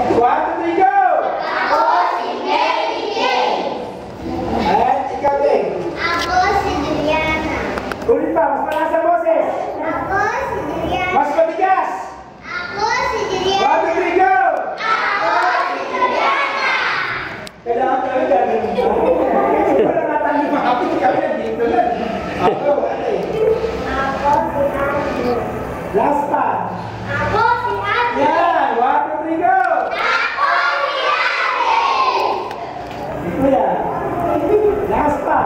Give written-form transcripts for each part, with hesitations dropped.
One, two, three, go! Ako si Mary Jane. At ikaw din. Ako si Juliana. Ulit pa, mas malakas ang boses. Ako si Juliana. Mas matigas. Ako si One, Juliana. two, three, go! Ako si Juliana. Kailangan tayo gagawin. Hindi ko na natanggap makapit kami dito lang. Ako, ate. Ako si Andrew. Last pa. Ako si Andrew. Yan, one, two, three, go! Ako si Andrew. Ito yan. Last pa.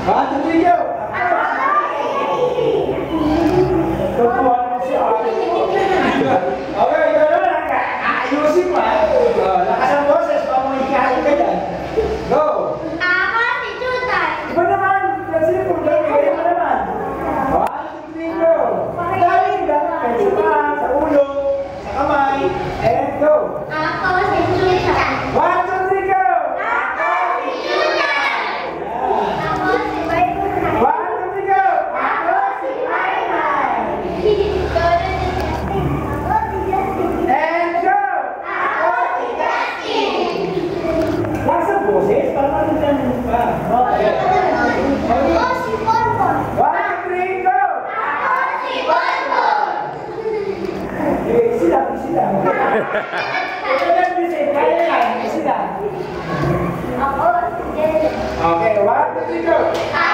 One, two, three, go! Tutuwa naman si ate. Okay, ikaw naman. Ayusin mo ha. Lakas ang boses. Baka mo ikain ka dyan. Go! Ako si Juday. Iba naman. Kasi kung gawin, kaya mo naman. One, two, three, go! Dali, dali. Sa paa, sa ulo, sa kamay. And go! Ako si Juday. One, two, three, go! Ako si Juday. Ako si Bayman. One, two, three, go! Ako si Bayman. Ako si Justin. And go! Ako si Justin. Lakas ang boses. Parang ano dyan pa. Okay. Ako si Bonbon. One, two, three, go! Ako si Bonbon. Okay, sila. Ito lang, Lizzie. Kaya yan. Sila. Ako si Jelly. Okay, one, two, three, go! Ako